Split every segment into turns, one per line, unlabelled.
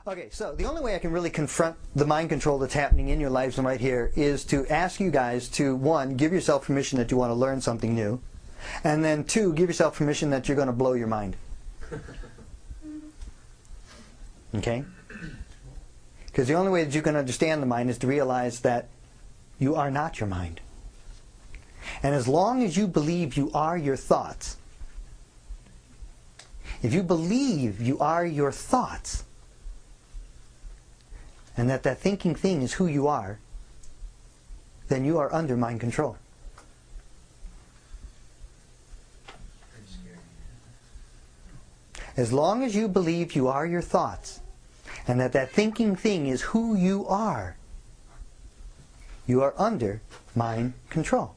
Okay, so the only way I can really confront the mind control that's happening in your lives right here is to ask you guys to, one, give yourself permission that you want to learn something new, and then two, give yourself permission that you're going to blow your mind. Okay? Because the only way that you can understand the mind is to realize that you are not your mind. And as long as you believe you are your thoughts, if you believe you are your thoughts, and that thinking thing is who you are, then you are under mind control. As long as you believe you are your thoughts, and that thinking thing is who you are under mind control.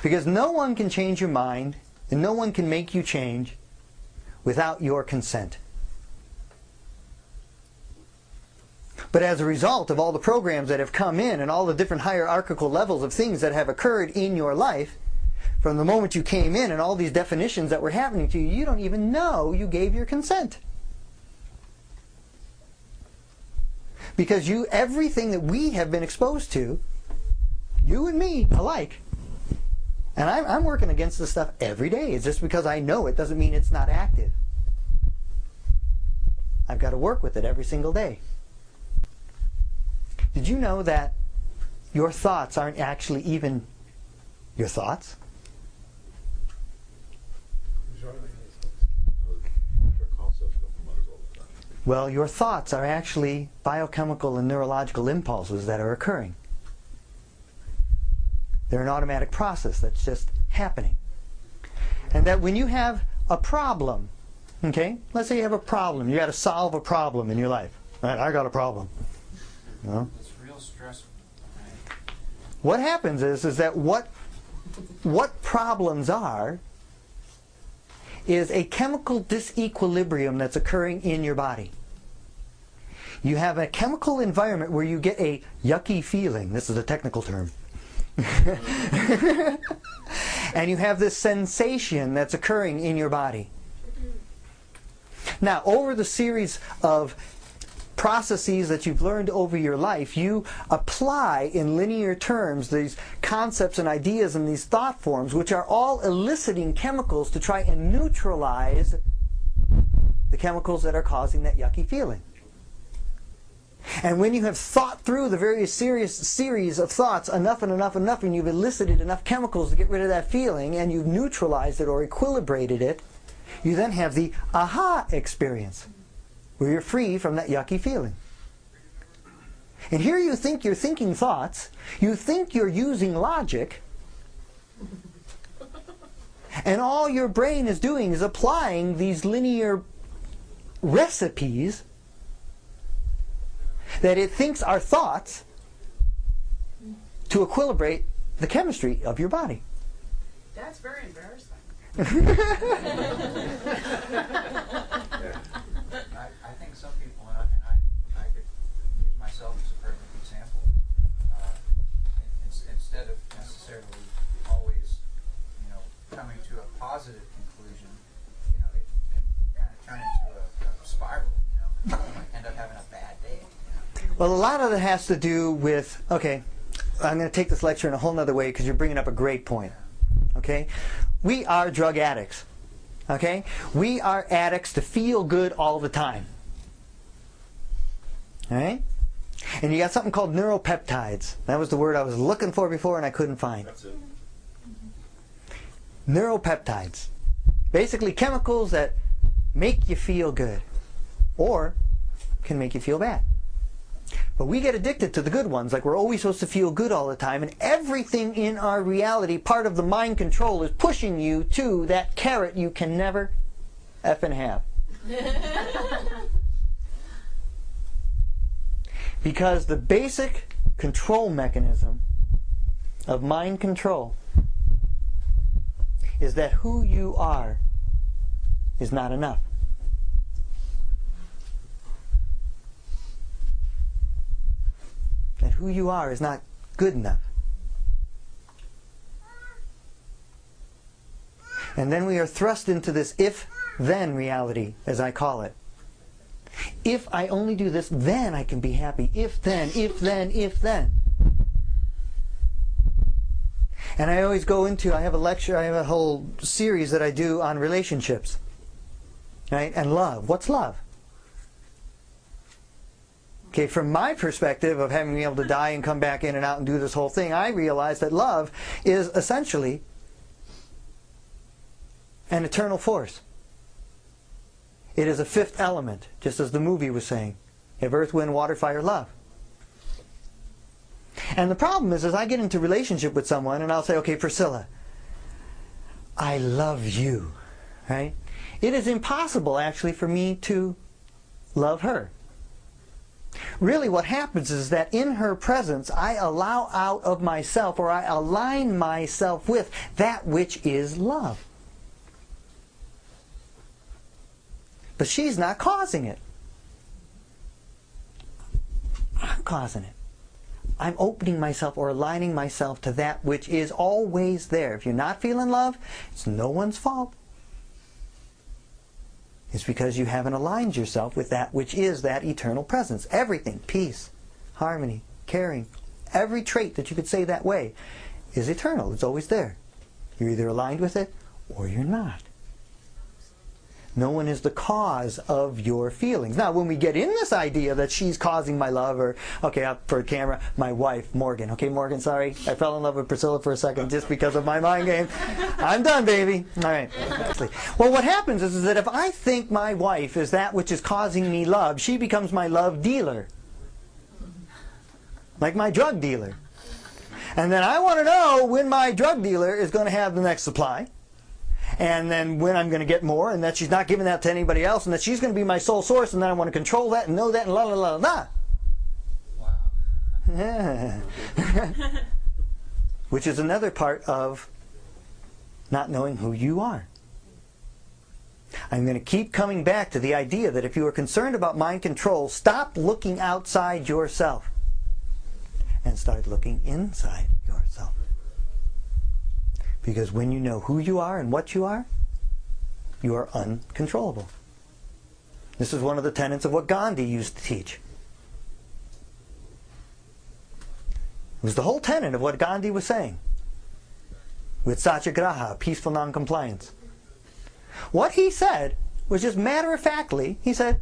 Because no one can change your mind, and no one can make you change without your consent. But as a result of all the programs that have come in and all the different hierarchical levels of things that have occurred in your life, from the moment you came in and all these definitions that were happening to you, you don't even know you gave your consent. Because everything that we have been exposed to, you and me alike, and I'm working against this stuff every day. It's just because I know it doesn't mean it's not active. I've got to work with it every single day. Did you know that your thoughts aren't actually even your thoughts? Well, your thoughts are actually biochemical and neurological impulses that are occurring. They're an automatic process that's just happening. And that when you have a problem, okay, let's say you have a problem, you got to solve a problem in your life. All right, I got a problem. No?
It's real stressful. Right?
What happens is that what problems are is a chemical disequilibrium that's occurring in your body. You have a chemical environment where you get a yucky feeling. This is a technical term. And you have this sensation that's occurring in your body. Now, over the series of processes that you've learned over your life, you apply in linear terms these concepts and ideas and these thought forms, which are all eliciting chemicals to try and neutralize the chemicals that are causing that yucky feeling. And when you have thought through the various series of thoughts enough and enough and enough, and you've elicited enough chemicals to get rid of that feeling, and you've neutralized it or equilibrated it, you then have the aha experience, where you're free from that yucky feeling. And here you think you're thinking thoughts, you think you're using logic, and all your brain is doing is applying these linear recipes that it thinks are thoughts to equilibrate the chemistry of your body.
That's very embarrassing.
I think some people, and I could use myself as a perfect example, instead of necessarily always, coming to a positive conclusion, it can kind of turn into a spiral. You might end up having a bad day.
Well, a lot of it has to do with, okay, I'm going to take this lecture in a whole other way because you're bringing up a great point. Okay? We are drug addicts. Okay? We are addicts to feel good all the time. Alright? And you got something called neuropeptides. That was the word I was looking for before and I couldn't find.
That's it.
Neuropeptides. Basically chemicals that make you feel good or can make you feel bad. But we get addicted to the good ones, like we're always supposed to feel good all the time, and everything in our reality, part of the mind control, is pushing you to that carrot you can never effing have. Because the basic control mechanism of mind control is that who you are is not enough. That who you are is not good enough. And then we are thrust into this if-then reality, as I call it. if I only do this, then I can be happy. If then, if then, if then. And I always go into, I have a lecture, I have a whole series that I do on relationships. Right? And love. What's love? Okay, from my perspective of having been able to die and come back in and out and do this whole thing, I realize that love is essentially an eternal force. It is a fifth element, just as the movie was saying. You have earth, wind, water, fire, love. And the problem is I get into relationship with someone and I'll say, okay, Priscilla, I love you. Right? It is impossible, actually, for me to love her. Really what happens is that in her presence I allow out of myself, or I align myself with that which is love. But she's not causing it. I'm causing it. I'm opening myself or aligning myself to that which is always there. If you're not feeling love, it's no one's fault. It's because you haven't aligned yourself with that which is that eternal presence. Everything, peace, harmony, caring, every trait that you could say that way is eternal. It's always there. You're either aligned with it or you're not. No one is the cause of your feelings. Now, when we get in this idea that she's causing my love, or, okay, up for camera, my wife, Morgan. Okay, Morgan, sorry, I fell in love with Priscilla for a second just because of my mind game. I'm done, baby. All right. Well, what happens is that if I think my wife is that which is causing me love, she becomes my love dealer. Like my drug dealer. And then I want to know when my drug dealer is going to have the next supply. And then when I'm going to get more, and that she's not giving that to anybody else, and that she's going to be my sole source, and then I want to control that and know that, and la la la la.
Wow.
Yeah. Which is another part of not knowing who you are. I'm going to keep coming back to the idea that if you are concerned about mind control, stop looking outside yourself and start looking inside yourself. Because when you know who you are and what you are uncontrollable. This is one of the tenets of what Gandhi used to teach. It was the whole tenet of what Gandhi was saying. With satyagraha, peaceful non-compliance. What he said was just matter-of-factly, he said,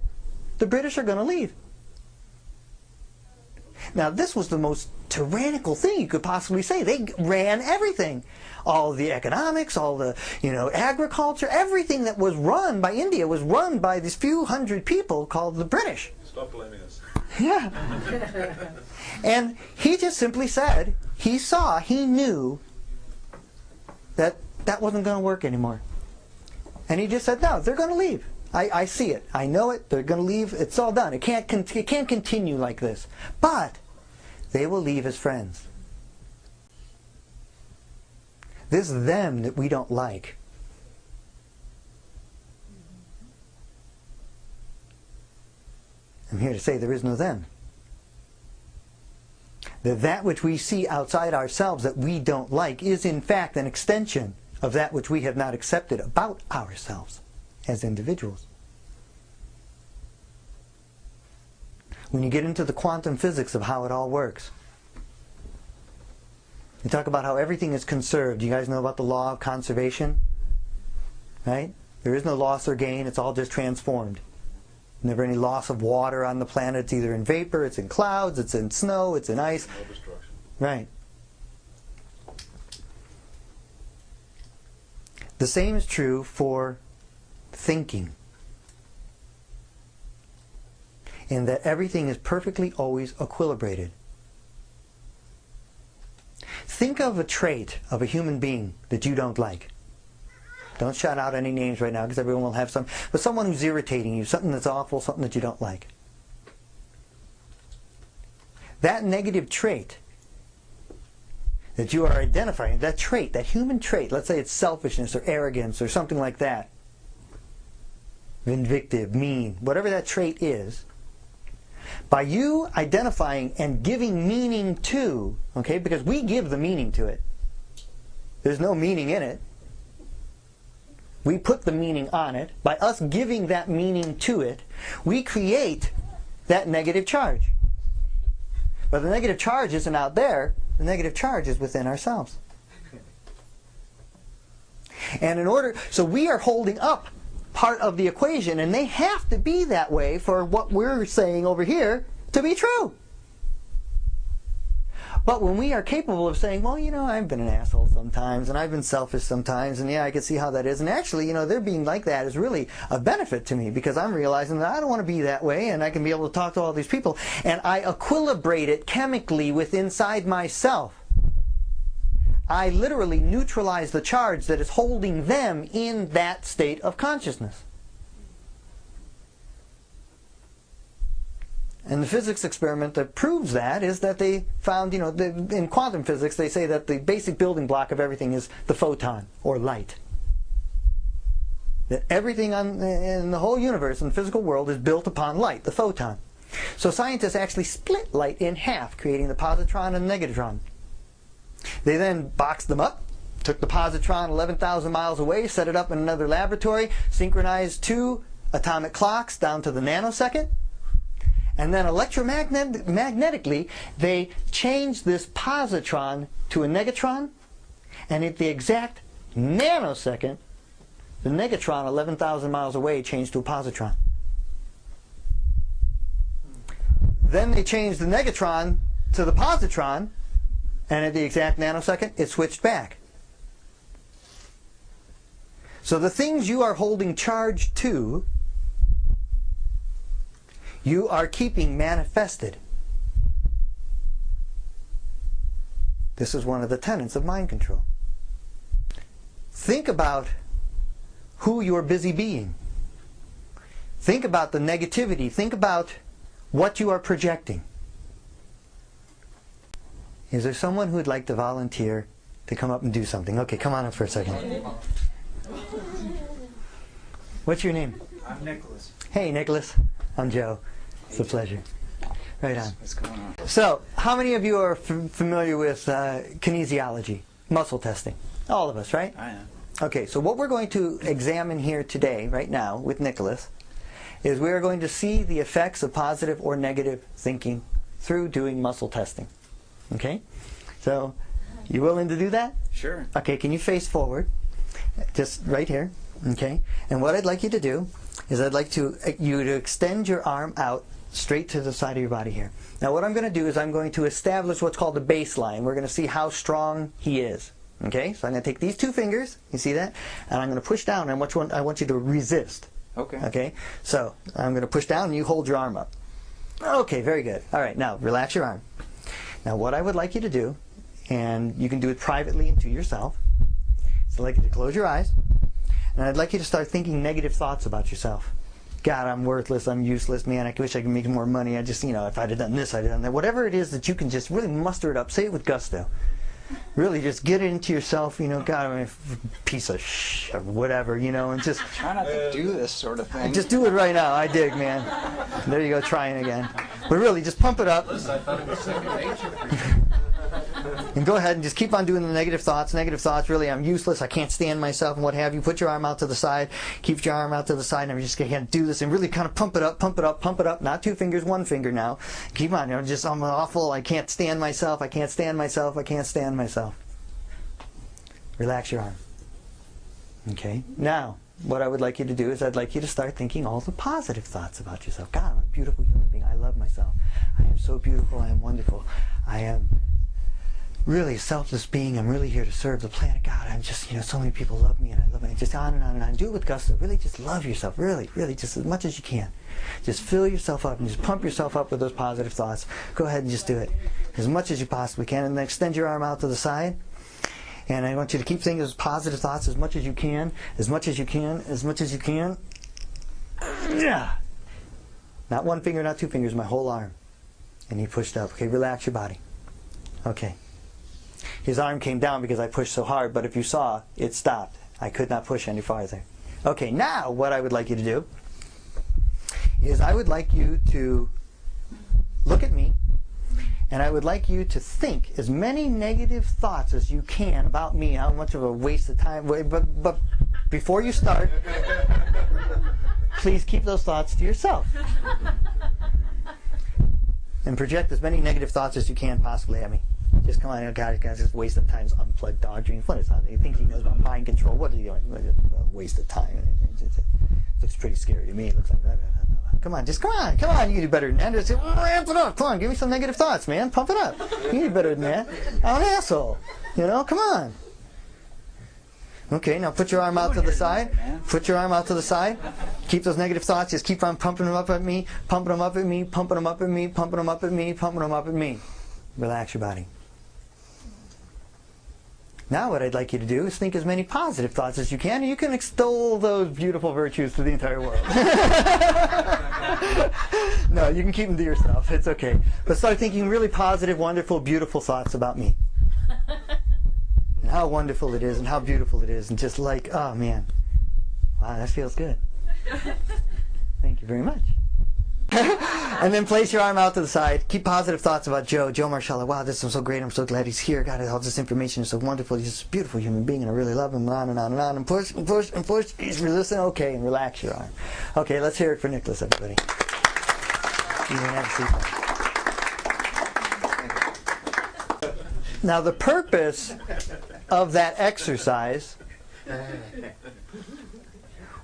the British are going to leave. Now, this was the most tyrannical thing you could possibly say. They ran everything. All the economics, all the, agriculture, everything that was run by India was run by these few hundred people called the British.
Stop blaming us.
Yeah. And he just simply said, he knew that that wasn't going to work anymore. And he just said, no, they're going to leave. I see it. I know it. They're going to leave. It's all done. It can't continue like this. But they will leave as friends. This them that we don't like. I'm here to say there is no them. That which we see outside ourselves that we don't like is in fact an extension of that which we have not accepted about ourselves as individuals. When you get into the quantum physics of how it all works, you talk about how everything is conserved. You guys know about the law of conservation? Right? There is no loss or gain. It's all just transformed. Never any loss of water on the planet. It's either in vapor, it's in clouds, it's in snow, it's in ice.
No destruction.
Right. The same is true for thinking. In that everything is perfectly always equilibrated. Think of a trait of a human being that you don't like. Don't shout out any names right now because everyone will have some. But someone who's irritating you, something that's awful, something that you don't like. That negative trait that you are identifying, that trait, that human trait, let's say it's selfishness or arrogance or something like that, vindictive, mean, whatever that trait is, by you identifying and giving meaning to, okay, because we give the meaning to it. There's no meaning in it. we put the meaning on it. By us giving that meaning to it, we create that negative charge. But the negative charge isn't out there. The negative charge is within ourselves. And so we are holding up part of the equation, and they have to be that way for what we're saying over here to be true. But when we are capable of saying, well, you know, I've been an asshole sometimes, and I've been selfish sometimes, and yeah, I can see how that is, and actually, you know, their being like that is really a benefit to me, because I'm realizing that I don't want to be that way, and I can be able to talk to all these people, and I equilibrate it chemically inside myself. I literally neutralize the charge that is holding them in that state of consciousness. And the physics experiment that proves that is that they found, you know, in quantum physics, they say that the basic building block of everything is the photon, or light. That everything in the whole universe, in the physical world, is built upon light, the photon. So scientists actually split light in half, creating the positron and the negatron. They then boxed them up, took the positron 11,000 miles away, set it up in another laboratory, synchronized 2 atomic clocks down to the nanosecond, and then electromagnetically they changed this positron to a negatron, and at the exact nanosecond, the negatron 11,000 miles away changed to a positron. Then they changed the negatron to the positron, and at the exact nanosecond, it switched back. So the things you are holding charge to, you are keeping manifested. This is one of the tenets of mind control. Think about who you're busy being. Think about the negativity. Think about what you are projecting. Is there someone who would like to volunteer to come up and do something? Okay, come on up for a second. What's your name?
I'm Nicholas.
Hey, Nicholas. I'm Joe. It's a pleasure. Right on.
What's going on?
So, how many of you are familiar with kinesiology, muscle testing? All of us, right?
I am.
Okay, so what we're going to examine here today, right now, with Nicholas, is we are going to see the effects of positive or negative thinking through doing muscle testing. Okay? So, you willing to do that?
Sure.
Okay, can you face forward? Just right here. Okay? And what I'd like you to do is I'd like you to extend your arm out straight to the side of your body here. Now what I'm going to do is I'm going to establish what's called a baseline. We're going to see how strong he is. Okay? So I'm going to take these 2 fingers, you see that? And I'm going to push down, and I want you to resist.
Okay.
Okay? So I'm going to push down and you hold your arm up. Okay, very good. All right, now relax your arm. Now what I would like you to do, and you can do it privately and to yourself, so I'd like you to close your eyes, and I'd like you to start thinking negative thoughts about yourself. God, I'm worthless, I'm useless, man, I wish I could make more money, I just, you know, if I'd have done this, I'd have done that. Whatever it is that you can just really muster it up, say it with gusto. Really just get it into yourself, you know, God, I'm a piece of shh, or whatever, you know, and just...
Try not to do this sort of thing.
Just do it right now, I dig, man. There you go, trying again. But really, just pump it up. And go ahead and just keep on doing the negative thoughts. Negative thoughts, really, I'm useless, I can't stand myself, and what have you. Put your arm out to the side, keep your arm out to the side, and I'm just going to do this, and really kind of pump it up, pump it up, pump it up. Not 2 fingers, 1 finger now. Keep on, you know, just, I'm awful, I can't stand myself, I can't stand myself, I can't stand myself. Relax your arm. Okay? Now, what I would like you to do is I'd like you to start thinking all the positive thoughts about yourself. God, I'm a beautiful human being. I love myself. I am so beautiful. I am wonderful. I am really a selfless being. I'm really here to serve the planet. God, I'm just, you know, so many people love me, and I love me. Just on and on and on. Do it with gusto. Really just love yourself. Really, really, just as much as you can. Just fill yourself up and just pump yourself up with those positive thoughts. Go ahead and just do it as much as you possibly can. And then extend your arm out to the side. And I want you to keep thinking those positive thoughts as much as you can, as much as you can, as much as you can. Yeah. Not 1 finger, not 2 fingers, my whole arm. And he pushed up. Okay, relax your body. Okay. His arm came down because I pushed so hard, but if you saw, it stopped. I could not push any farther. Okay, now what I would like you to do is I would like you to look at me, and I would like you to think as many negative thoughts as you can about me, how much of a waste of time, but before you start, please keep those thoughts to yourself. And project as many negative thoughts as you can possibly at me. Just come on, guys, it's a waste of time. It's unplugged dog dreams. What is that? You think he knows about mind control? What are you doing? A waste of time. It looks pretty scary to me. It looks like that. Come on, just come on. You can do better than that. Just ramp it up. Come on, give me some negative thoughts, man. Pump it up. You can do better than that. I'm an asshole. You know, come on. Okay, now put your arm out to the side. Put your arm out to the side. Keep those negative thoughts. Just keep on pumping them up at me, pumping them up at me, pumping them up at me, pumping them up at me, pumping them up at me. Relax your body. Now what I'd like you to do is think as many positive thoughts as you can, and you can extol those beautiful virtues to the entire world. No, you can keep them to yourself. It's okay. But start thinking really positive, wonderful, beautiful thoughts about me. And how wonderful it is and how beautiful it is. And just like, oh man, wow, that feels good. Thank you very much. And then place your arm out to the side. Keep positive thoughts about Joe Marshalla. Wow, this is so great. I'm so glad he's here. God, all this information is so wonderful. He's a beautiful human being, and I really love him. And on and on and on. And push and push and push. He's resistant. Okay, and relax your arm. Okay, let's hear it for Nicholas, everybody. You can have a seat. Now, the purpose of that exercise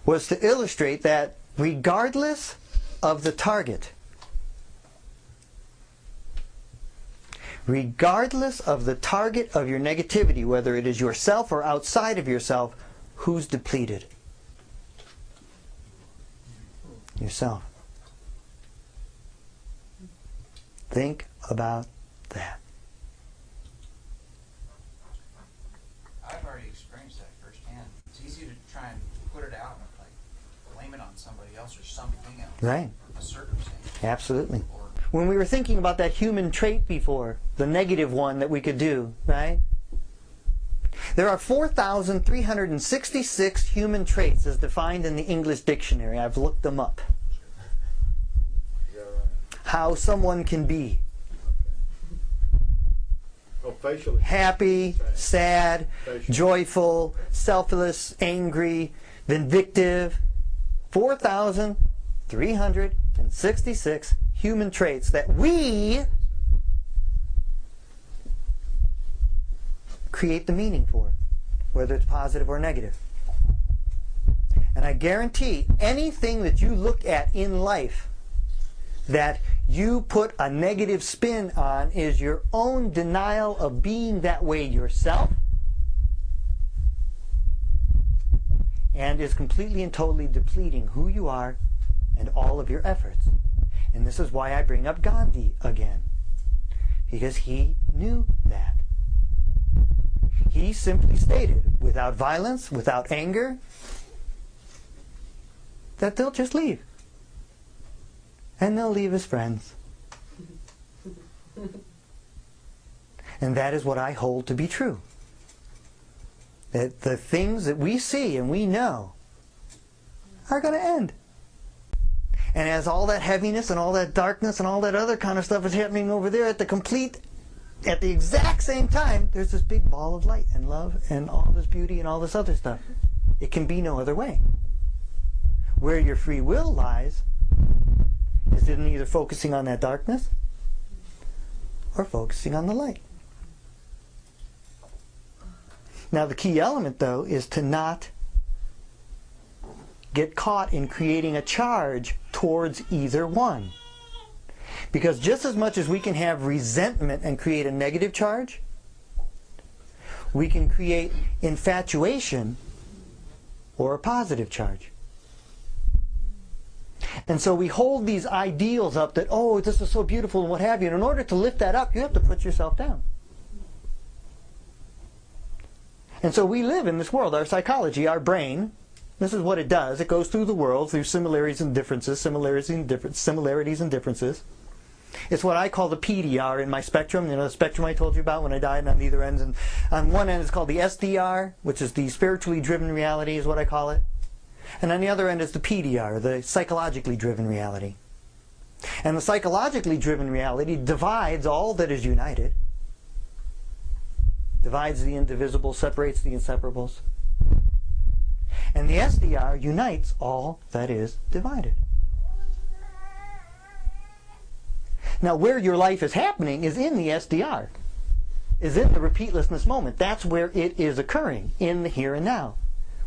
was to illustrate that regardless of the target, regardless of the target of your negativity, whether it is yourself or outside of yourself, who's depleted? Yourself. Think about that.
I've already experienced that firsthand. It's easy to try and put it out and like blame it on somebody else or something else.
Right.
A circumstance.
Absolutely. When we were thinking about that human trait before, the negative one that we could do, right? There are 4,366 human traits as defined in the English dictionary. I've looked them up. How someone can be. Happy, sad, joyful, selfless, angry, vindictive. 4,366 human traits that we create the meaning for, whether it's positive or negative. And I guarantee anything that you look at in life that you put a negative spin on is your own denial of being that way yourself, and is completely and totally depleting who you are and all of your efforts. And this is why I bring up Gandhi again, because he knew that. He simply stated, without violence, without anger, that they'll just leave. And they'll leave as friends. And that is what I hold to be true. That the things that we see and we know are going to end. And as all that heaviness and all that darkness and all that other kind of stuff is happening over there at the exact same time, there's this big ball of light and love and all this beauty and all this other stuff. It can be no other way. Where your free will lies is in either focusing on that darkness or focusing on the light. Now the key element, though, is to not get caught in creating a charge towards either one. Because just as much as we can have resentment and create a negative charge, we can create infatuation or a positive charge. And so we hold these ideals up that, oh, this is so beautiful and what have you. And in order to lift that up, you have to put yourself down. And so we live in this world, our psychology, our brain. This is what it does. It goes through the world through similarities and differences, similarities and differences. It's what I call the PDR in my spectrum. You know, the spectrum I told you about when I died on either ends. And on one end it's called the SDR, which is the spiritually driven reality is what I call it. And on the other end is the PDR, the psychologically driven reality. And the psychologically driven reality divides all that is united, divides the indivisible, separates the inseparables. And the SDR unites all that is divided. Now, where your life is happening is in the SDR, is in the repeatlessness moment. That's where it is occurring, in the here and now,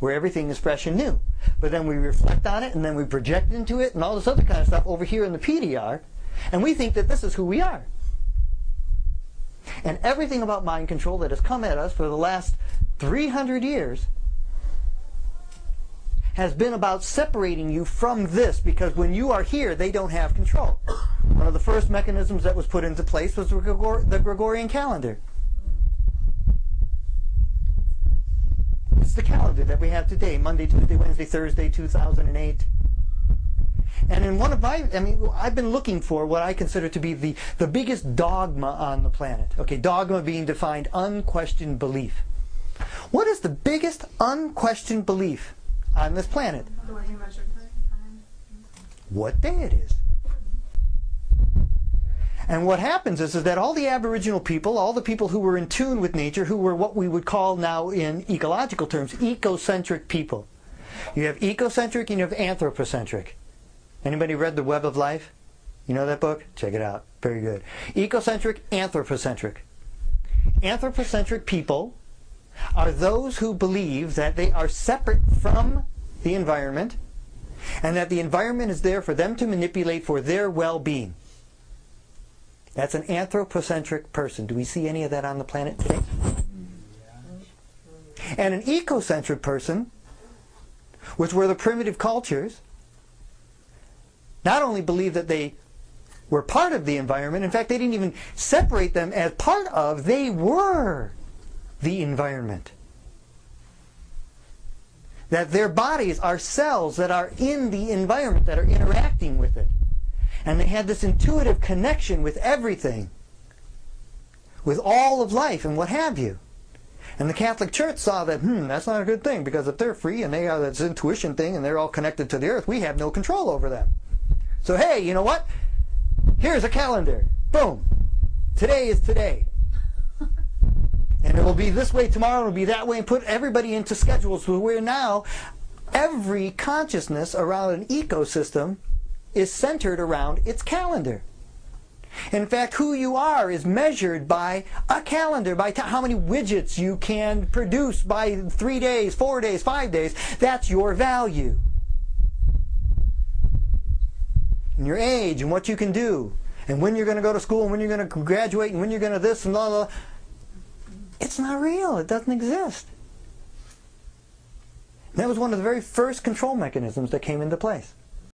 where everything is fresh and new. But then we reflect on it, and then we project into it, and all this other kind of stuff over here in the PDR, and we think that this is who we are. And everything about mind control that has come at us for the last 300 years has been about separating you from this, because when you are here, they don't have control. One of the first mechanisms that was put into place was the Gregorian calendar. It's the calendar that we have today, Monday, Tuesday, Wednesday, Thursday, 2008. And in one of I've been looking for what I consider to be the biggest dogma on the planet. Okay, dogma being defined unquestioned belief. What is the biggest unquestioned belief on this planet?
The way you measure time.
What day it is. And what happens is that all the Aboriginal people, all the people who were in tune with nature, who were what we would call now in ecological terms, ecocentric people. You have ecocentric and you have anthropocentric. Anybody read The Web of Life? You know that book? Check it out. Very good. Ecocentric, anthropocentric. Anthropocentric people are those who believe that they are separate from the environment and that the environment is there for them to manipulate for their well-being. That's an anthropocentric person. Do we see any of that on the planet today? And an ecocentric person, which were the primitive cultures, not only believed that they were part of the environment, in fact, they didn't even separate them as part of, they were the environment. That their bodies are cells that are in the environment, that are interacting with it. And they had this intuitive connection with everything, with all of life and what have you. And the Catholic Church saw that, that's not a good thing, because if they're free and they have this intuition thing and they're all connected to the earth, we have no control over them. So hey, you know what? Here's a calendar. Boom. Today is today. And it will be this way tomorrow, it will be that way, and put everybody into schedules where now every consciousness around an ecosystem is centered around its calendar. In fact, who you are is measured by a calendar, by how many widgets you can produce by 3 days, 4 days, 5 days. That's your value. And your age and what you can do, and when you're going to go to school, and when you're going to graduate, and when you're going to this and blah, blah. It's not real. It doesn't exist. And that was one of the very first control mechanisms that came into place.